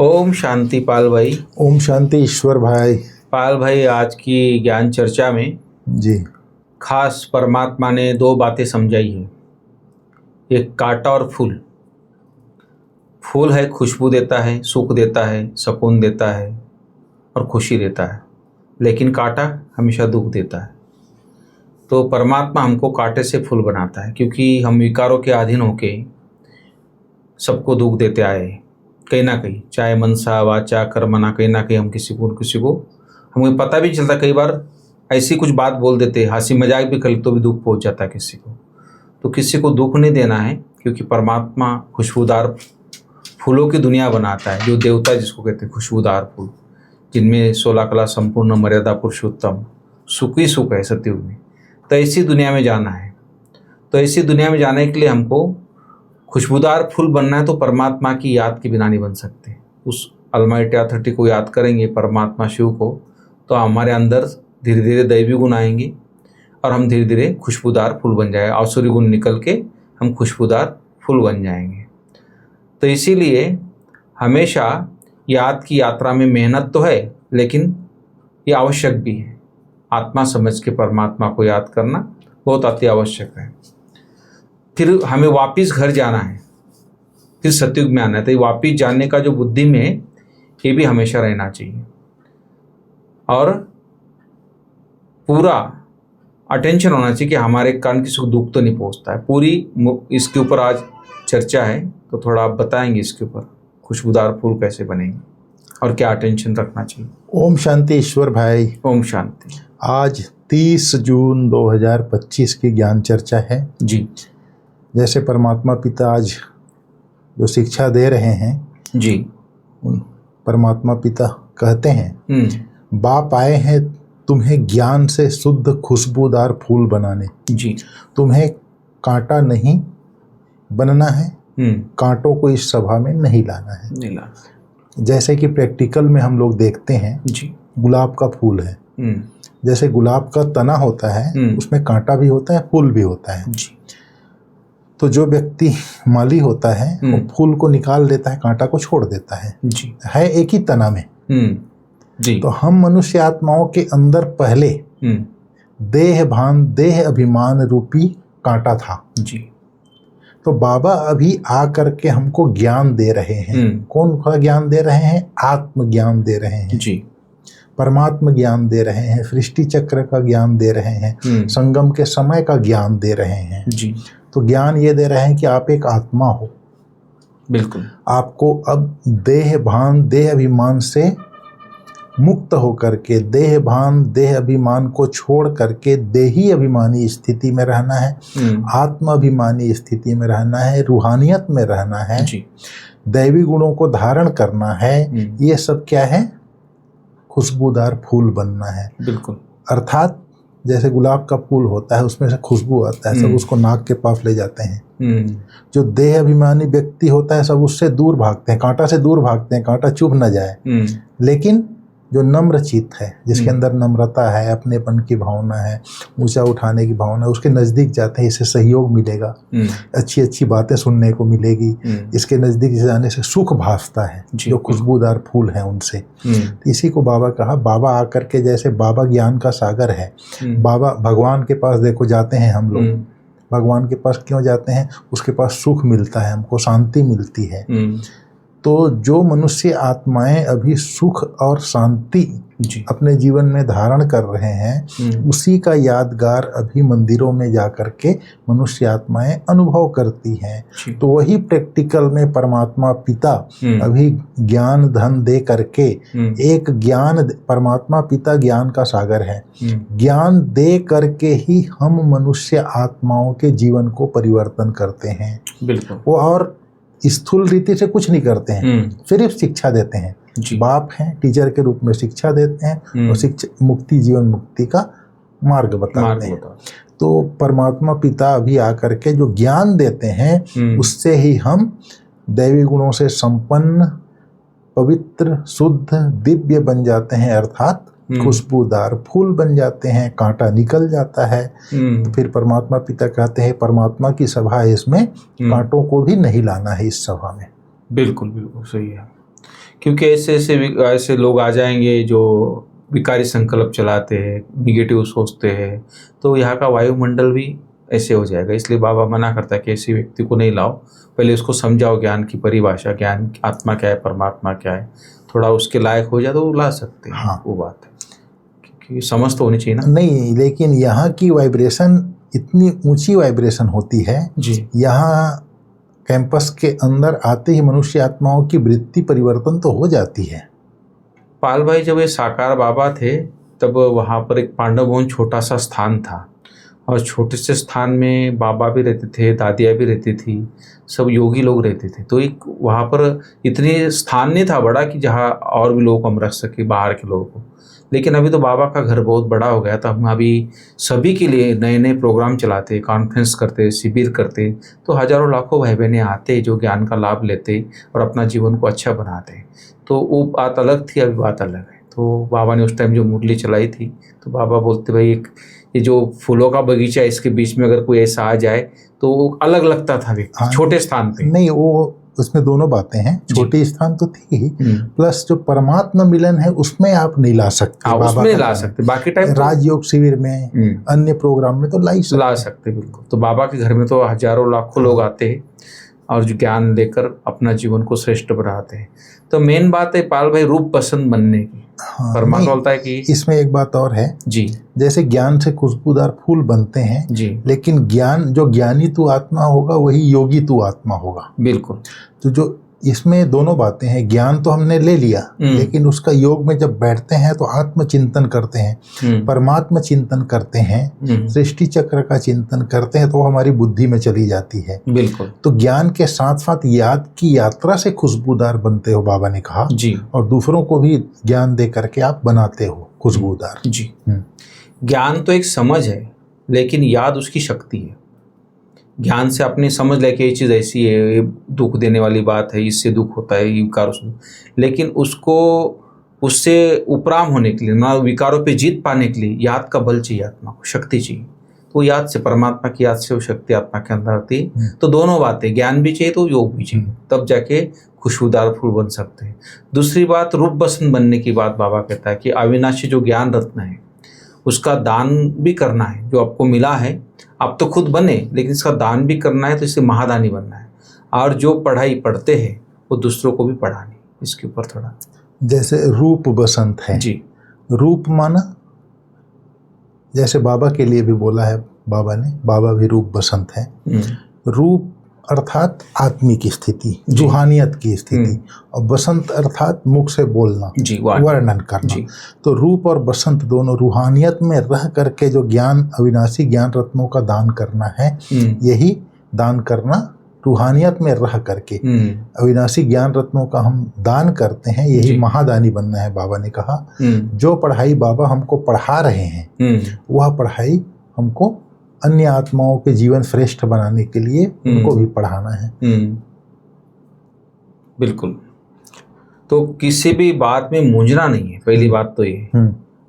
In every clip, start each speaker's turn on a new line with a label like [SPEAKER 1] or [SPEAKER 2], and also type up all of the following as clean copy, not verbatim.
[SPEAKER 1] ओम शांति पाल भाई।
[SPEAKER 2] ओम शांति ईश्वर भाई।
[SPEAKER 1] पाल भाई, आज की ज्ञान चर्चा में
[SPEAKER 2] जी
[SPEAKER 1] खास परमात्मा ने दो बातें समझाई है। एक कांटा और फूल। फूल है, खुशबू देता है, सुख देता है, सुकून देता है और खुशी देता है, लेकिन कांटा हमेशा दुख देता है। तो परमात्मा हमको कांटे से फूल बनाता है, क्योंकि हम विकारों के अधीन होके सबको दुख देते आए हैं कहीं ना कहीं, चाहे मनसा वाचा कर्मणा, कहीं ना कहीं हम किसी को हमें पता भी चलता। कई बार ऐसी कुछ बात बोल देते, हंसी मजाक भी कर तो भी दुख पहुंच जाता है किसी को। तो किसी को दुख नहीं देना है, क्योंकि परमात्मा खुशबूदार फूलों की दुनिया बनाता है, जो देवता जिसको कहते हैं खुशबूदार फूल, जिनमें 16 कला संपूर्ण मर्यादा पुरुषोत्तम सुख ही सुख है सतयुग में। तो ऐसी दुनिया में जाना है। तो ऐसी दुनिया में जाने के लिए हमको खुशबूदार फूल बनना है। तो परमात्मा की याद के बिना नहीं बन सकते। उस अलमाइटी अथॉरिटी को याद करेंगे, परमात्मा शिव को, तो हमारे अंदर धीरे धीरे दैवी गुण आएंगे और हम धीरे धीरे खुशबूदार फूल बन जाएंगे। आसुरी गुण निकल के हम खुशबूदार फूल बन जाएंगे। तो इसीलिए हमेशा याद की यात्रा में मेहनत तो है, लेकिन ये आवश्यक भी है। आत्मा समझ के परमात्मा को याद करना बहुत अति आवश्यक है। फिर हमें वापिस घर जाना है, फिर सतयुग में आना है। तो वापिस जाने का जो बुद्धि में है, ये भी हमेशा रहना चाहिए और पूरा अटेंशन होना चाहिए कि हमारे कान किसी को दुख तो नहीं पहुंचता है। पूरी इसके ऊपर आज चर्चा है, तो थोड़ा आप बताएंगे इसके ऊपर खुशबूदार फूल कैसे बनेंगे और क्या अटेंशन रखना चाहिए।
[SPEAKER 2] ओम शांति ईश्वर भाई।
[SPEAKER 1] ओम शांति।
[SPEAKER 2] आज 30 जून 2025 की ज्ञान चर्चा है
[SPEAKER 1] जी।
[SPEAKER 2] जैसे परमात्मा पिता आज जो शिक्षा दे रहे हैं
[SPEAKER 1] जी,
[SPEAKER 2] परमात्मा पिता कहते हैं बाप आए हैं तुम्हें ज्ञान से शुद्ध खुशबूदार फूल बनाने।
[SPEAKER 1] जी।
[SPEAKER 2] तुम्हें कांटा नहीं बनना है, कांटों को इस सभा में नहीं लाना है।
[SPEAKER 1] नहीं लाना।
[SPEAKER 2] जैसे कि प्रैक्टिकल में हम लोग देखते हैं,
[SPEAKER 1] जी,
[SPEAKER 2] गुलाब का फूल है। जैसे गुलाब का तना होता है, उसमें कांटा भी होता है, फूल भी होता है।
[SPEAKER 1] जी।
[SPEAKER 2] तो जो व्यक्ति माली होता है वो फूल को निकाल देता है, कांटा को छोड़ देता है।
[SPEAKER 1] जी।
[SPEAKER 2] है एक ही तना में।
[SPEAKER 1] जी।
[SPEAKER 2] तो हम मनुष्य आत्माओं के अंदर पहले देह भान देह अभिमान रूपी कांटा था।
[SPEAKER 1] जी।
[SPEAKER 2] तो बाबा अभी आ करके हमको ज्ञान दे रहे हैं। कौन सा ज्ञान दे रहे हैं? आत्म ज्ञान दे रहे हैं।
[SPEAKER 1] जी।
[SPEAKER 2] परमात्मा ज्ञान दे रहे हैं, सृष्टि चक्र का ज्ञान दे रहे हैं, संगम के समय का ज्ञान दे रहे हैं।
[SPEAKER 1] जी।
[SPEAKER 2] तो ज्ञान ये दे रहे हैं कि आप एक आत्मा हो।
[SPEAKER 1] बिल्कुल।
[SPEAKER 2] आपको अब देह भान देह अभिमान से मुक्त होकर के, देह भान देह अभिमान को छोड़ करके देही अभिमानी स्थिति में रहना है, आत्म अभिमानी स्थिति में रहना है, रूहानियत में रहना है।
[SPEAKER 1] जी।
[SPEAKER 2] दैवी गुणों को धारण करना है। ये सब क्या है? खुशबूदार फूल बनना है।
[SPEAKER 1] बिल्कुल।
[SPEAKER 2] अर्थात जैसे गुलाब का फूल होता है, उसमें से खुशबू आता है, सब उसको नाक के पास ले जाते हैं। जो देह अभिमानी व्यक्ति होता है सब उससे दूर भागते हैं, कांटा से दूर भागते हैं, कांटा चुभ न जाए। लेकिन जो नम्र चित्त है, जिसके अंदर नम्रता है, अपनेपन की भावना है, ऊंचा उठाने की भावना है, उसके नज़दीक जाते हैं, इससे सहयोग मिलेगा, अच्छी अच्छी बातें सुनने को मिलेगी, इसके नज़दीक जाने से सुख भासता है। जो खुशबूदार फूल हैं उनसे। तो इसी को बाबा कहा। बाबा आकर के, जैसे बाबा ज्ञान का सागर है, बाबा भगवान के पास देखो जाते हैं हम लोग। भगवान के पास क्यों जाते हैं? उसके पास सुख मिलता है, हमको शांति मिलती है। तो जो मनुष्य आत्माएं अभी सुख और शांति अपने जीवन में धारण कर रहे हैं, उसी का यादगार अभी मंदिरों में जाकर के मनुष्य आत्माएं अनुभव करती हैं। तो वही प्रैक्टिकल में परमात्मा पिता अभी ज्ञान धन दे करके एक ज्ञान, परमात्मा पिता ज्ञान का सागर है, ज्ञान दे करके ही हम मनुष्य आत्माओं के जीवन को परिवर्तन करते हैं।
[SPEAKER 1] बिल्कुल।
[SPEAKER 2] वो और स्थूल रीति से कुछ नहीं करते हैं, सिर्फ शिक्षा देते हैं। बाप हैं, टीचर के रूप में शिक्षा देते हैं और शिक्षा मुक्ति, जीवन मुक्ति का मार्ग बताते हैं। तो परमात्मा पिता अभी आकर के जो ज्ञान देते हैं, उससे ही हम दैवी गुणों से संपन्न, पवित्र, शुद्ध, दिव्य बन जाते हैं। अर्थात खुशबूदार फूल बन जाते हैं, कांटा निकल जाता है। तो फिर परमात्मा पिता कहते हैं परमात्मा की सभा है, इसमें कांटों को भी नहीं लाना है इस सभा में।
[SPEAKER 1] बिल्कुल बिल्कुल सही है। क्योंकि ऐसे लोग आ जाएंगे जो विकारी संकल्प चलाते हैं, निगेटिव सोचते हैं, तो यहाँ का वायुमंडल भी ऐसे हो जाएगा। इसलिए बाबा मना करता है कि ऐसे व्यक्ति को नहीं लाओ, पहले उसको समझाओ ज्ञान की परिभाषा, ज्ञान आत्मा क्या है, परमात्मा क्या है, थोड़ा उसके लायक हो जाए तो वो ला सकते हैं।
[SPEAKER 2] हाँ,
[SPEAKER 1] वो बात है, क्योंकि समझ तो होनी चाहिए ना।
[SPEAKER 2] नहीं, लेकिन यहाँ की वाइब्रेशन इतनी ऊंची वाइब्रेशन होती है
[SPEAKER 1] जी,
[SPEAKER 2] यहाँ कैंपस के अंदर आते ही मनुष्य आत्माओं की वृत्ति परिवर्तन तो हो जाती है।
[SPEAKER 1] पाल भाई जब ये साकार बाबा थे तब वहाँ पर एक पांडव भवन छोटा सा स्थान था, और छोटे से स्थान में बाबा भी रहते थे, दादियाँ भी रहती थी, सब योगी लोग रहते थे। तो एक वहाँ पर इतने स्थान नहीं था बड़ा कि जहाँ और भी लोग हम रख सके, बाहर के लोगों को। लेकिन अभी तो बाबा का घर बहुत बड़ा हो गया, तो हम अभी सभी के लिए नए नए प्रोग्राम चलाते, कॉन्फ्रेंस करते, शिविर करते, तो हज़ारों लाखों भाई बहनें आते जो ज्ञान का लाभ लेते और अपना जीवन को अच्छा बनाते। तो वो बात अलग थी, अभी बात अलग है। तो बाबा ने उस टाइम जो मुरली चलाई थी, तो बाबा बोलते भाई एक ये जो फूलों का बगीचा है इसके बीच में अगर कोई ऐसा आ जाए तो वो अलग लगता था व्यक्ति।
[SPEAKER 2] हाँ,
[SPEAKER 1] छोटे स्थान पे
[SPEAKER 2] नहीं, वो उसमें दोनों बातें हैं, छोटे स्थान तो थी ही, प्लस जो परमात्मा मिलन है उसमें आप नहीं ला सकते।
[SPEAKER 1] उसमें नहीं ला सकते, बाकी टाइम
[SPEAKER 2] राजयोग शिविर में, अन्य प्रोग्राम में तो ला सकते
[SPEAKER 1] बिल्कुल। तो बाबा के घर में तो हजारों लाखों लोग आते हैं और जो ज्ञान लेकर अपना जीवन को श्रेष्ठ बनाते हैं। तो मेन बात है पाल भाई रूप पसंद बनने की।
[SPEAKER 2] हाँ,
[SPEAKER 1] परमात्मा बोलता है कि
[SPEAKER 2] इसमें एक बात और है
[SPEAKER 1] जी,
[SPEAKER 2] जैसे ज्ञान से खुशबूदार फूल बनते हैं
[SPEAKER 1] जी,
[SPEAKER 2] लेकिन ज्ञान जो ज्ञानी तू आत्मा होगा वही योगी तू आत्मा होगा।
[SPEAKER 1] बिल्कुल।
[SPEAKER 2] तो जो इसमें दोनों बातें हैं, ज्ञान तो हमने ले लिया लेकिन उसका योग में जब बैठते हैं तो आत्मचिंतन करते हैं, परमात्मा चिंतन करते हैं, सृष्टि चक्र का चिंतन करते हैं, तो हमारी बुद्धि में चली जाती है।
[SPEAKER 1] बिल्कुल।
[SPEAKER 2] तो ज्ञान के साथ साथ याद की यात्रा से खुशबूदार बनते हो, बाबा ने कहा
[SPEAKER 1] जी,
[SPEAKER 2] और दूसरों को भी ज्ञान दे करके आप बनाते हो खुशबूदार।
[SPEAKER 1] जी, ज्ञान तो एक समझ है लेकिन याद उसकी शक्ति है। ज्ञान से अपनी समझ लेके ये चीज़ ऐसी है, ये दुख देने वाली बात है, इससे दुख होता है, ये विकार, लेकिन उसको उससे उपराम होने के लिए, ना विकारों पे जीत पाने के लिए याद का बल चाहिए, आत्मा को शक्ति चाहिए। तो याद से, परमात्मा की याद से वो शक्ति आत्मा के अंदर आती है। तो दोनों बातें, ज्ञान भी चाहिए तो योग भी चाहिए, तब जाके खुशबूदार फूल बन सकते हैं। दूसरी बात, रूप बसंत बनने की बात बाबा कहता है कि अविनाशी जो ज्ञान रत्न है उसका दान भी करना है। जो आपको मिला है आप तो खुद बने, लेकिन इसका दान भी करना है, तो इससे महादानी बनना है। और जो पढ़ाई पढ़ते हैं वो दूसरों को भी पढ़ानी, इसके ऊपर थोड़ा।
[SPEAKER 2] जैसे रूप बसंत है
[SPEAKER 1] जी,
[SPEAKER 2] रूप माना, जैसे बाबा के लिए भी बोला है बाबा ने, बाबा भी रूप बसंत है। रूप अर्थात आत्मिक स्थिति, रूहानियत की स्थिति, और बसंत अर्थात मुख से बोलना, वर्णन करना। तो रूप और बसंत दोनों, रूहानियत में रह करके जो ज्ञान, अविनाशी ज्ञान रत्नों का दान करना है, यही दान करना, रूहानियत में रह करके अविनाशी ज्ञान रत्नों का हम दान करते हैं, यही महादानी बनना है। बाबा ने कहा जो पढ़ाई बाबा हमको पढ़ा रहे हैं वह पढ़ाई हमको अन्य आत्माओं के जीवन श्रेष्ठ बनाने के लिए उनको भी पढ़ाना है।
[SPEAKER 1] बिल्कुल। तो किसी भी बात में मूंझना नहीं है, पहली बात तो ये,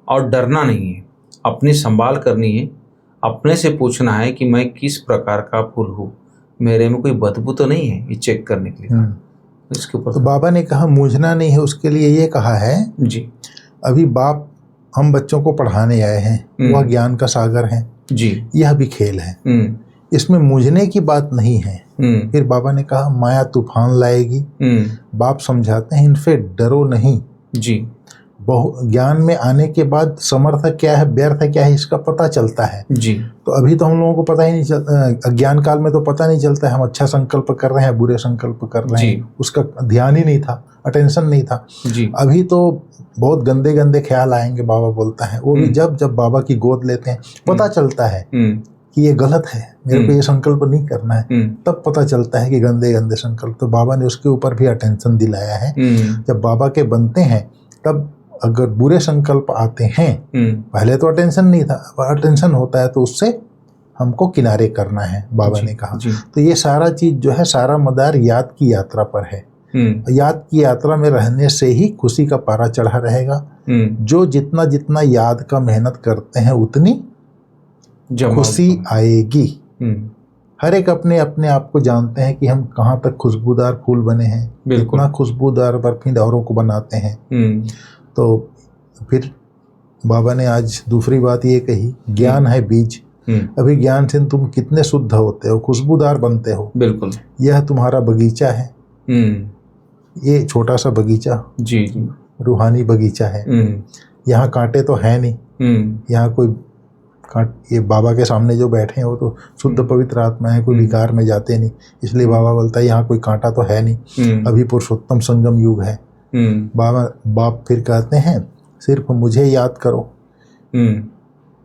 [SPEAKER 1] और डरना नहीं है, अपनी संभाल करनी है, अपने से पूछना है कि मैं किस प्रकार का फूल हूँ, मेरे में कोई बदबू तो नहीं है, ये चेक करने के लिए। इसके ऊपर
[SPEAKER 2] तो बाबा ने कहा मूंझना नहीं है, उसके लिए ये कहा है
[SPEAKER 1] जी,
[SPEAKER 2] अभी बाप हम बच्चों को पढ़ाने आए हैं, वह ज्ञान का सागर है
[SPEAKER 1] जी,
[SPEAKER 2] यह भी खेल है, इसमें मूझने की बात नहीं है। फिर बाबा ने कहा माया तूफान लाएगी, बाप समझाते हैं इनसे डरो नहीं
[SPEAKER 1] जी।
[SPEAKER 2] ज्ञान में आने के बाद समर्थ क्या है, व्यर्थ क्या है, इसका पता चलता है
[SPEAKER 1] जी।
[SPEAKER 2] तो अभी तो हम लोगों को पता ही नहीं चलता, अज्ञान काल में तो पता नहीं चलता है हम अच्छा संकल्प कर रहे हैं, बुरे संकल्प कर रहे हैं, उसका ध्यान ही नहीं था, अटेंशन नहीं था
[SPEAKER 1] जी।
[SPEAKER 2] अभी तो बहुत गंदे गंदे ख्याल आएंगे, बाबा बोलता है, वो भी जब जब बाबा की गोद लेते हैं पता चलता है कि ये गलत है, मेरे को ये संकल्प नहीं करना है, तब पता चलता है कि गंदे गंदे संकल्प। तो बाबा ने उसके ऊपर भी अटेंशन दिलाया है। जब बाबा के बनते हैं तब अगर बुरे संकल्प आते हैं, पहले तो अटेंशन नहीं था, अटेंशन होता है तो उससे हमको किनारे करना है, बाबा ने कहा। तो ये सारा चीज जो है, सारा मदार याद की यात्रा पर है। याद की यात्रा में रहने से ही खुशी का पारा चढ़ा रहेगा। जो जितना जितना याद का मेहनत करते हैं उतनी खुशी आएगी। हर एक अपने अपने आप को जानते हैं कि हम कहाँ तक खुशबूदार फूल बने हैं, कितना खुशबूदार बर्फीन औरों को बनाते हैं। तो फिर बाबा ने आज दूसरी बात ये कही, ज्ञान है बीज। अभी ज्ञान से तुम कितने शुद्ध होते हो, खुशबूदार बनते हो।
[SPEAKER 1] बिल्कुल,
[SPEAKER 2] यह तुम्हारा बगीचा है। ये छोटा सा बगीचा
[SPEAKER 1] जी,
[SPEAKER 2] रूहानी बगीचा है। यहाँ कांटे तो है नहीं, यहाँ कोई ये बाबा के सामने जो बैठे हैं वो तो शुद्ध पवित्र आत्मा है, कोई विकार में जाते नहीं। इसलिए बाबा बोलता है यहाँ कोई कांटा तो है नहीं, अभी पुरुषोत्तम संगम युग है। बाप फिर कहते हैं सिर्फ मुझे याद करो।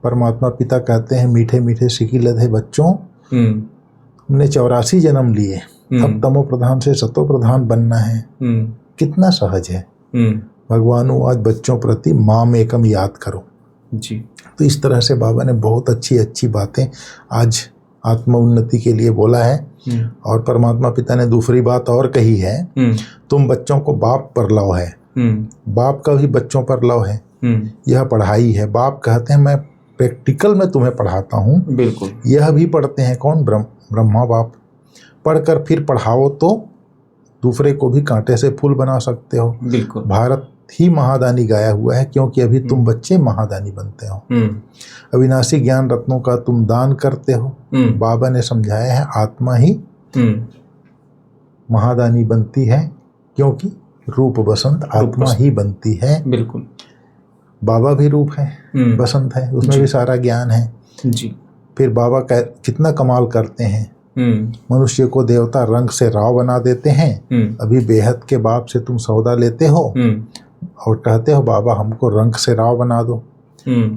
[SPEAKER 2] परमात्मा पिता कहते हैं मीठे मीठे सिकिलधे बच्चों, तुमने 84 जन्म लिए, अब तमो प्रधान से सतो प्रधान बनना है। कितना सहज है। भगवान आज बच्चों प्रति माम एकम याद करो
[SPEAKER 1] जी।
[SPEAKER 2] तो इस तरह से बाबा ने बहुत अच्छी अच्छी बातें आज आत्म उन्नति के लिए बोला है। और परमात्मा पिता ने दूसरी बात और कही है, तुम बच्चों को बाप पर लव है। बाप का भी बच्चों पर लव है। यह पढ़ाई है। बाप कहते हैं मैं प्रैक्टिकल में तुम्हें पढ़ाता हूँ।
[SPEAKER 1] बिल्कुल,
[SPEAKER 2] यह भी पढ़ते हैं कौन? ब्रह्मा बाप। पढ़कर फिर पढ़ाओ तो दूसरे को भी कांटे से फूल बना सकते हो।
[SPEAKER 1] बिल्कुल,
[SPEAKER 2] भारत ही महादानी गाया हुआ है, क्योंकि अभी तुम बच्चे महादानी बनते हो। अविनाशी ज्ञान रत्नों का तुम दान करते हो। बाबा ने समझाया है आत्मा ही महादानी बनती है, क्योंकि रूप बसंत आत्मा ही बनती है।
[SPEAKER 1] बिल्कुल,
[SPEAKER 2] बाबा भी रूप है, बसंत है, उसमें भी सारा ज्ञान है
[SPEAKER 1] जी।
[SPEAKER 2] फिर बाबा कितना कमाल करते हैं। मनुष्य को देवता रंग से राव बना देते हैं। अभी बेहद के बाप से तुम सौदा लेते हो और कहते हो बाबा हमको रंग से राव बना दो।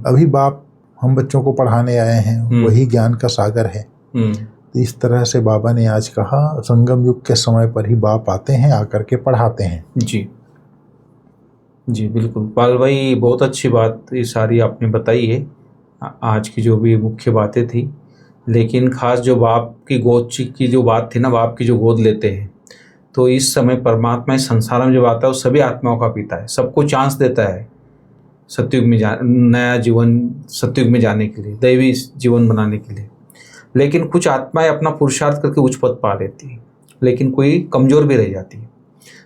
[SPEAKER 2] अभी बाप हम बच्चों को पढ़ाने आए हैं, वही ज्ञान का सागर है। तो इस तरह से बाबा ने आज कहा संगम युग के समय पर ही बाप आते हैं, आकर के पढ़ाते हैं।
[SPEAKER 1] जी जी, बिल्कुल पाल भाई, बहुत अच्छी बात ये सारी आपने बताई है, आज की जो भी मुख्य बातें थी। लेकिन खास जो बाप की गोद की जो बात थी ना, बाप की जो गोद लेते हैं, तो इस समय परमात्मा इस संसार में जब आता है वो सभी आत्माओं का पिता है, सबको चांस देता है सतयुग में नया जीवन सतयुग में जाने के लिए, दैवी जीवन बनाने के लिए। लेकिन कुछ आत्माएं अपना पुरुषार्थ करके उच्च पद पा लेती है, लेकिन कोई कमज़ोर भी रह जाती है।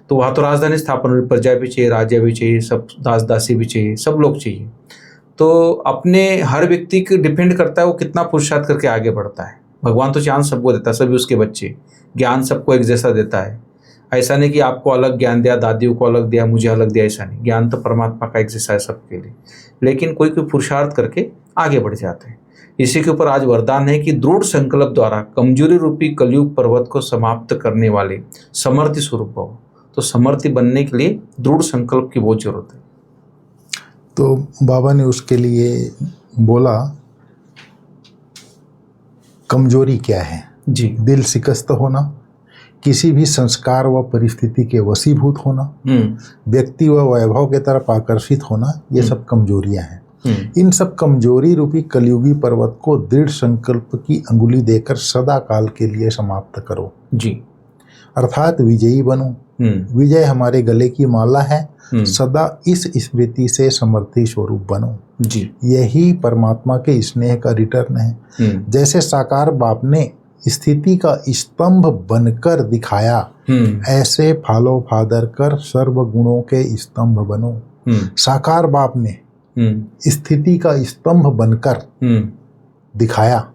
[SPEAKER 1] तो वहाँ तो राजधानी स्थापन, प्रजा भी चाहिए, राज्य भी चाहिए, सब दास दासी भी चाहिए, सब लोग चाहिए। तो अपने हर व्यक्ति को डिपेंड करता है वो कितना पुरुषार्थ करके आगे बढ़ता है। भगवान तो चांस सबको देता है, सभी उसके बच्चे, ज्ञान सबको एक जैसा देता है। ऐसा नहीं कि आपको अलग ज्ञान दिया, दादियों को अलग दिया, मुझे अलग दिया, ऐसा नहीं। ज्ञान तो परमात्मा का एक जैसा है सबके लिए, लेकिन कोई कोई पुरुषार्थ करके आगे बढ़ जाते हैं। इसी के ऊपर आज वरदान है कि दृढ़ संकल्प द्वारा कमजोरी रूपी कलयुग पर्वत को समाप्त करने वाले समर्थी स्वरूप भव। तो समर्थी बनने के लिए दृढ़ संकल्प की बहुत जरूरत है।
[SPEAKER 2] तो बाबा ने उसके लिए बोला कमजोरी क्या है
[SPEAKER 1] जी।
[SPEAKER 2] दिल शिकस्त होना, किसी भी संस्कार व परिस्थिति के वशीभूत होना, व्यक्ति व वैभव के तरफ आकर्षित होना, ये सब कमजोरियां हैं। इन सब कमजोरी रूपी कलयुगी पर्वत को दृढ़ संकल्प की अंगुली देकर सदा काल के लिए समाप्त करो
[SPEAKER 1] जी।
[SPEAKER 2] अर्थात विजयी बनो। विजय हमारे गले की माला है, सदा इस स्मृति से समर्थी स्वरूप बनो
[SPEAKER 1] जी।
[SPEAKER 2] यही परमात्मा के स्नेह का रिटर्न है। जैसे साकार बाप ने स्थिति का स्तंभ बनकर दिखाया, ऐसे फालो फादर कर सर्व गुणों के स्तंभ बनो। साकार बाप ने स्थिति का स्तंभ बनकर दिखाया,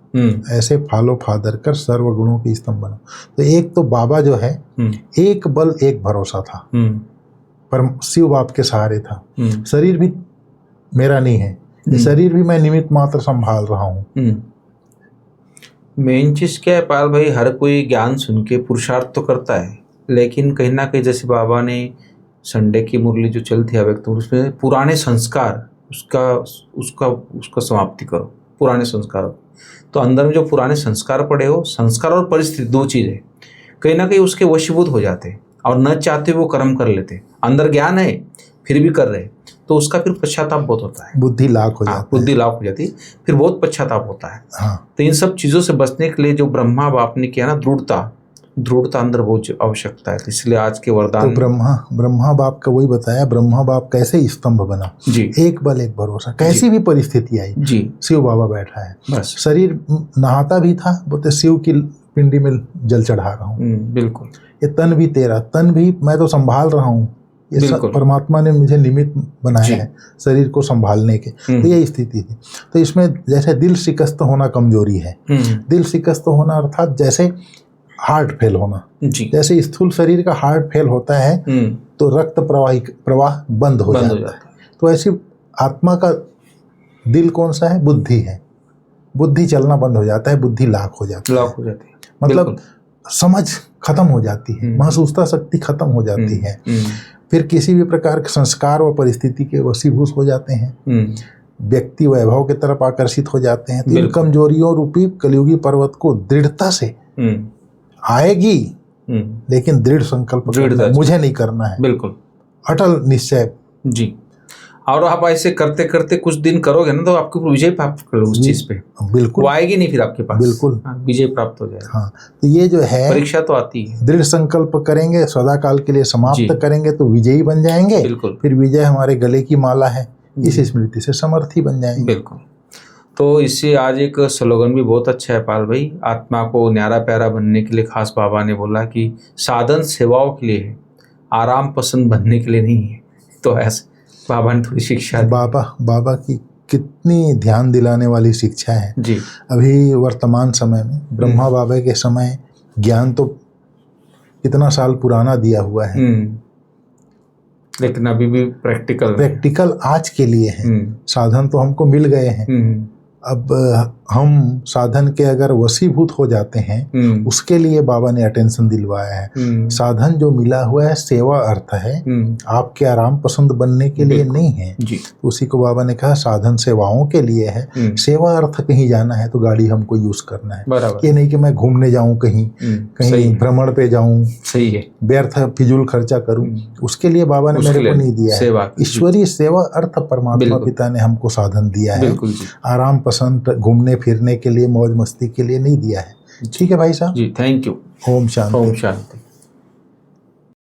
[SPEAKER 2] ऐसे फालो फादर कर सर्व गुणों के स्तंभ बनो। तो एक तो बाबा जो है एक बल एक भरोसा था, पर शिव बाप के सहारे था। शरीर भी मेरा नहीं है, शरीर भी मैं निमित्त मात्र संभाल रहा हूँ।
[SPEAKER 1] मेन चीज़ क्या है पाल भाई, हर कोई ज्ञान सुन के पुरुषार्थ तो करता है, लेकिन कहीं ना कहीं जैसे बाबा ने संडे की मुरली जो चलती है व्यक्त, उसमें पुराने संस्कार उसका समाप्ति करो, पुराने संस्कारों। तो अंदर में जो पुराने संस्कार पड़े हो, संस्कार और परिस्थिति दो चीज़ है, कहीं ना कहीं उसके वशीभूत हो जाते और न चाहते वो कर्म कर लेते। अंदर ज्ञान है फिर भी कर रहे, तो उसका फिर पश्चाताप बहुत होता है,
[SPEAKER 2] बुद्धि लाख हो जाती है।
[SPEAKER 1] बुद्धि लाख हो जाती है, फिर बहुत पश्चाताप होता है।
[SPEAKER 2] हाँ।
[SPEAKER 1] तो इन सब चीज़ों से बचने के लिए जो ब्रह्मा बाप ने किया ना, दृढ़ता अंदर बहुत आवश्यकता है। इसलिए आज के वरदान,
[SPEAKER 2] तो ब्रह्मा बाप का वही बताया, ब्रह्मा बाप कैसे स्तंभ बना
[SPEAKER 1] जी।
[SPEAKER 2] एक बल एक भरोसा, कैसी भी परिस्थिति आई
[SPEAKER 1] जी,
[SPEAKER 2] शिव बाबा बैठा है।
[SPEAKER 1] बस
[SPEAKER 2] शरीर नहाता भी था, बोलते शिव की पिंडी में जल चढ़ा रहा हूँ।
[SPEAKER 1] बिल्कुल।
[SPEAKER 2] ये तन भी तेरा, तन भी मैं तो संभाल रहा हूँ, ये सब परमात्मा ने मुझे निमित्त बनाया है शरीर को संभालने के। तो ये स्थिति थी। तो इसमें जैसे दिल शिकस्त होना कमजोरी है, दिल शिकस्त होना अर्थात जैसे हार्ट फेल होना, जैसे स्थूल शरीर का हार्ट फेल होता है तो रक्त प्रवाह बंद हो जाता है। तो ऐसी आत्मा का दिल कौन सा है? बुद्धि है। बुद्धि चलना बंद हो जाता है, बुद्धि लाख हो जाती है, मतलब समझ खत्म हो जाती है, महसूसता शक्ति खत्म हो जाती है। फिर किसी भी प्रकार के संस्कार व परिस्थिति के वशीभूत हो जाते हैं, व्यक्ति वैभव की तरफ आकर्षित हो जाते हैं। तो इन कमजोरियों रूपी कलियुगी पर्वत को दृढ़ता से आएगी, लेकिन दृढ़ संकल्प मुझे नहीं करना है, बिल्कुल अटल निश्चय जी।
[SPEAKER 1] और आप ऐसे करते करते कुछ दिन करोगे ना तो आपको विजय प्राप्त करो उस चीज पे,
[SPEAKER 2] बिल्कुल
[SPEAKER 1] वो आएगी नहीं फिर आपके पास,
[SPEAKER 2] बिल्कुल
[SPEAKER 1] विजय प्राप्त हो जाएगा।
[SPEAKER 2] हाँ, तो ये जो है
[SPEAKER 1] परीक्षा तो आती है,
[SPEAKER 2] दृढ़ संकल्प करेंगे, सदा काल के लिए समाप्त करेंगे तो विजयी बन जाएंगे।
[SPEAKER 1] बिल्कुल।
[SPEAKER 2] फिर विजय हमारे गले की माला है, इस स्मृति से समर्थी बन जाएंगे।
[SPEAKER 1] बिल्कुल। तो इससे आज एक स्लोगन भी बहुत अच्छा है पाल भाई, आत्मा को न्यारा प्यारा बनने के लिए खास बाबा ने बोला कि साधन सेवाओं के लिए है, आराम पसंद बनने के लिए नहीं है। तो ऐसे बाबा ने थोड़ी शिक्षा,
[SPEAKER 2] बाबा की कितनी ध्यान दिलाने वाली शिक्षा है
[SPEAKER 1] जी।
[SPEAKER 2] अभी वर्तमान समय में ब्रह्मा बाबा के समय ज्ञान तो कितना साल पुराना दिया हुआ है,
[SPEAKER 1] लेकिन अभी भी
[SPEAKER 2] प्रैक्टिकल आज के लिए है। साधन तो हमको मिल गए हैं, अब हम साधन के अगर वशीभूत हो जाते हैं, उसके लिए बाबा ने अटेंशन दिलवाया है। साधन जो मिला हुआ है सेवा अर्थ है, आपके आराम पसंद बनने के लिए नहीं है जी। उसी को बाबा ने कहा साधन सेवाओं के लिए है। सेवा अर्थ कहीं जाना है तो गाड़ी हमको यूज करना है, ये नहीं कि मैं घूमने जाऊं कहीं भ्रमण पे जाऊं, सही है, व्यर्थ फिजूल खर्चा करूं, उसके लिए बाबा ने मेरे को नहीं दिया है। ईश्वरीय सेवा अर्थ परमात्मा पिता ने हमको साधन दिया है, आराम पसंद घूमने फिरने के लिए, मौज मस्ती के लिए नहीं दिया है। ठीक है भाई साहब जी,
[SPEAKER 1] थैंक यू।
[SPEAKER 2] ओम शांति।
[SPEAKER 1] ओम शांति।